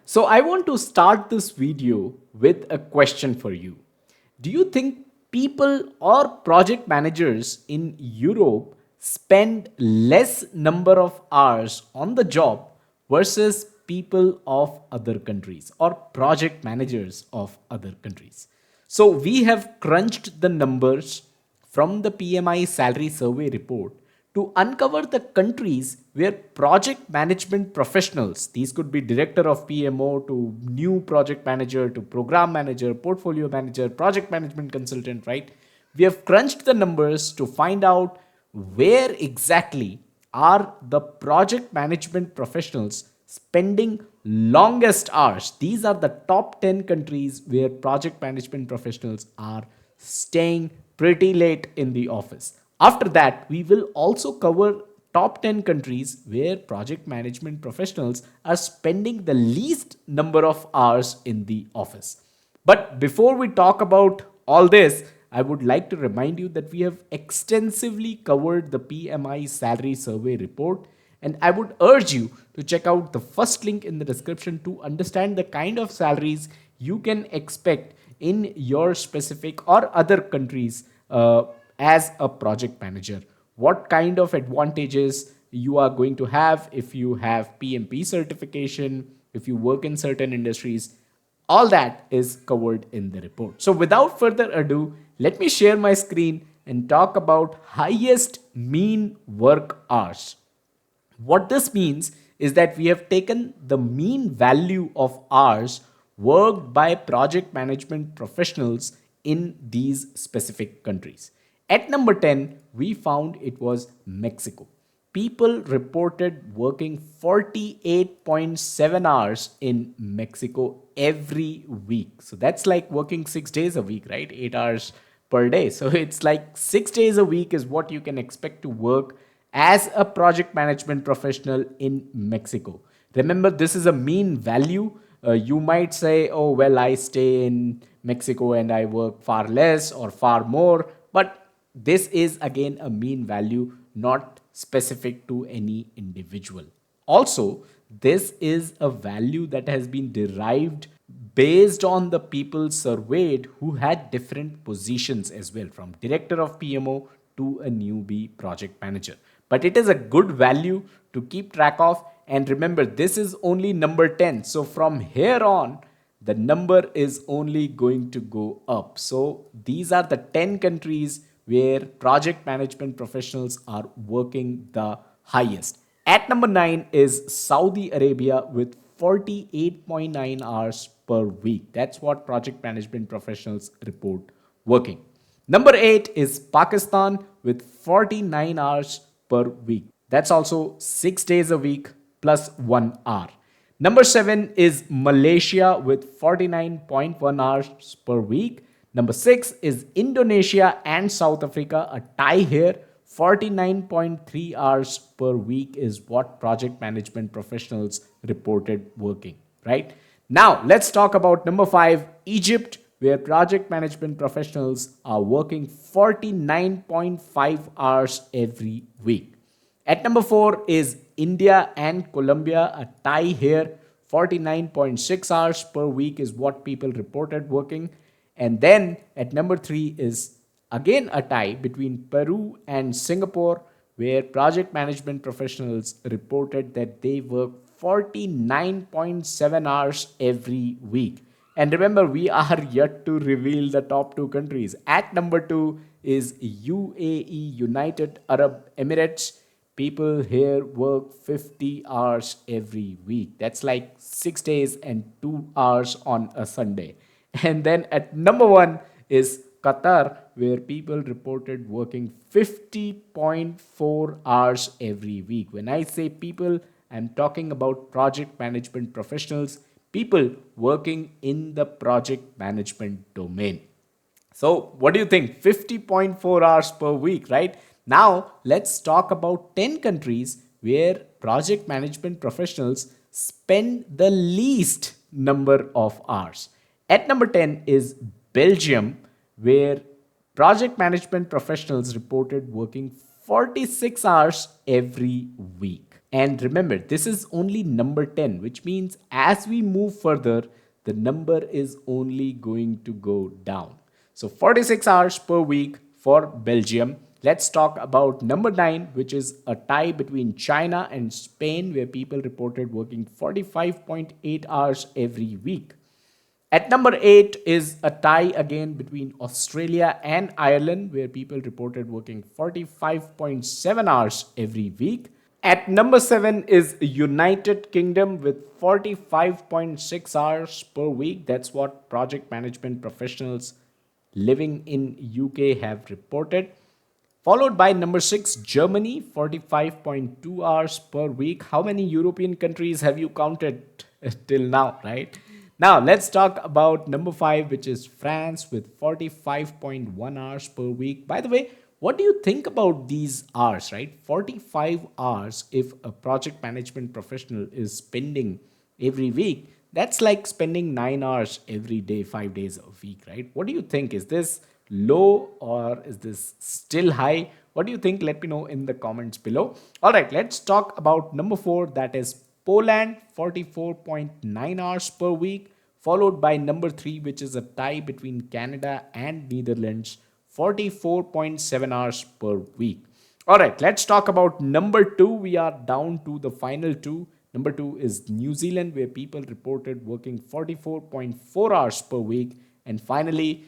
So I want to start this video with a question for you. Do you think people or project managers in Europe spend less number of hours on the job versus people of other countries or project managers of other countries? So we have crunched the numbers from the PMI salary survey report to uncover the countries where project management professionals, these could be director of PMO to new project manager to program manager, portfolio manager, project management consultant, right? We have crunched the numbers to find out where exactly are the project management professionals spending longest hours. These are the top 10 countries where project management professionals are staying pretty late in the office. After that, we will also cover top 10 countries where project management professionals are spending the least number of hours in the office. But before we talk about all this, I would like to remind you that we have extensively covered the PMI salary survey report, and I would urge you to check out the first link in the description to understand the kind of salaries you can expect in your specific or other countries as a project manager. What kind of advantages you are going to have if you have PMP certification, if you work in certain industries, all that is covered in the report. So without further ado, let me share my screen and talk about highest mean work hours. What this means is that we have taken the mean value of hours worked by project management professionals in these specific countries. At number 10, we found it was Mexico. People reported working 48.7 hours in Mexico every week. So that's like working 6 days a week, right? 8 hours per day. So it's like 6 days a week is what you can expect to work as a project management professional in Mexico. Remember, this is a mean value. You might say, oh, well, I stay in Mexico and I work far less or far more. But this is again a mean value, not specific to any individual. Also, this is a value that has been derived based on the people surveyed who had different positions as well, from director of PMO to a newbie project manager. But it is a good value to keep track of. And remember, this is only number 10. So from here on, the number is only going to go up. So these are the 10 countries where project management professionals are working the highest. At number 9 is Saudi Arabia with 48.9 hours per week. That's what project management professionals report working. Number 8 is Pakistan with 49 hours per week. That's also 6 days a week plus 1 hour. Number 7 is Malaysia with 49.1 hours per week. Number 6 is Indonesia and South Africa, a tie here. 49.3 hours per week is what project management professionals reported working, right? Now, let's talk about number 5, Egypt, where project management professionals are working 49.5 hours every week. At number 4 is India and Colombia, a tie here. 49.6 hours per week is what people reported working. And then at number 3 is again a tie between Peru and Singapore, where project management professionals reported that they work 49.7 hours every week. And remember, we are yet to reveal the top two countries. At number 2 is UAE, United Arab Emirates. People here work 50 hours every week. That's like 6 days and 2 hours on a Sunday. And then at number 1 is Qatar, where people reported working 50.4 hours every week. When I say people, I'm talking about project management professionals, people working in the project management domain. So, what do you think? 50.4 hours per week, right? Now, let's talk about 10 countries where project management professionals spend the least number of hours. At number 10 is Belgium, where project management professionals reported working 46 hours every week. And remember, this is only number 10, which means as we move further, the number is only going to go down. So 46 hours per week for Belgium. Let's talk about number 9, which is a tie between China and Spain, where people reported working 45.8 hours every week. At number 8 is a tie again between Australia and Ireland, where people reported working 45.7 hours every week. At number 7 is United Kingdom with 45.6 hours per week. That's what project management professionals living in UK have reported. Followed by number 6, Germany, 45.2 hours per week. How many European countries have you counted till now, right? Now, let's talk about number 5, which is France with 45.1 hours per week. By the way, what do you think about these hours, right? 45 hours if a project management professional is spending every week, that's like spending 9 hours every day, 5 days a week, right? What do you think? Is this low or is this still high? What do you think? Let me know in the comments below. All right, let's talk about number 4, that is Poland, 44.9 hours per week, followed by number 3, which is a tie between Canada and Netherlands, 44.7 hours per week. All right, let's talk about number 2. We are down to the final 2. Number 2 is New Zealand, where people reported working 44.4 hours per week. And finally,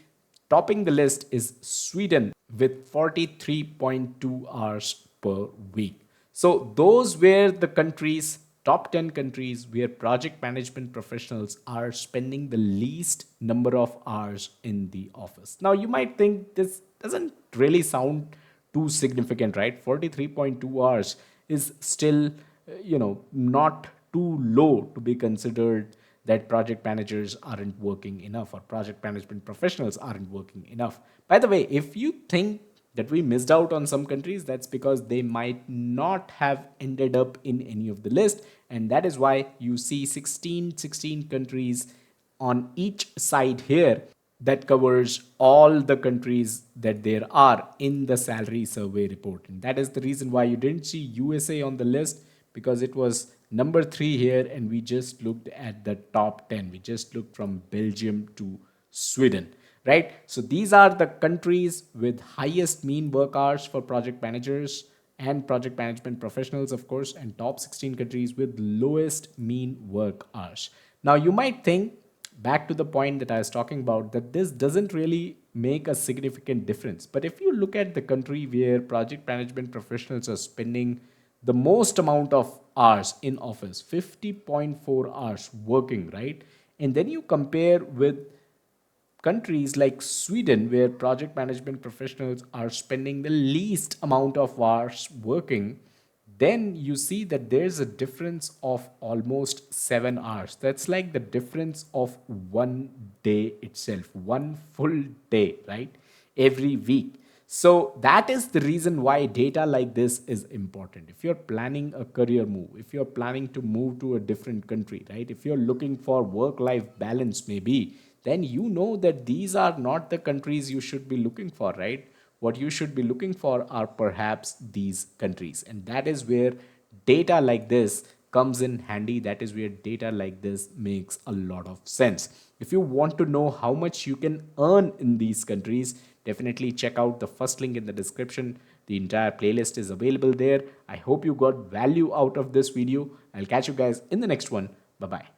topping the list is Sweden with 43.2 hours per week. So those were the countries, top 10 countries where project management professionals are spending the least number of hours in the office. Now you might think this doesn't really sound too significant, right? 43.2 hours is still, not too low to be considered that project managers aren't working enough or project management professionals aren't working enough. By the way, if you think that we missed out on some countries, that's because they might not have ended up in any of the list. And that is why you see 16 countries on each side here that covers all the countries that there are in the salary survey report. And that is the reason why you didn't see USA on the list, because it was number 3 here and we just looked at the top 10. We just looked from Belgium to Sweden, right? So these are the countries with highest mean work hours for project managers and project management professionals, of course, and top 16 countries with lowest mean work hours. Now you might think, back to the point that I was talking about, that this doesn't really make a significant difference. But if you look at the country where project management professionals are spending the most amount of hours in office, 50.4 hours working, right? And then you compare with countries like Sweden, where project management professionals are spending the least amount of hours working, then you see that there's a difference of almost 7 hours. That's like the difference of one day itself, one full day, right? Every week. So that is the reason why data like this is important. If you're planning a career move, if you're planning to move to a different country, right? If you're looking for work-life balance, maybe, then you know that these are not the countries you should be looking for, right? What you should be looking for are perhaps these countries. And that is where data like this comes in handy. That is where data like this makes a lot of sense. If you want to know how much you can earn in these countries, definitely check out the first link in the description. The entire playlist is available there. I hope you got value out of this video. I'll catch you guys in the next one. Bye bye.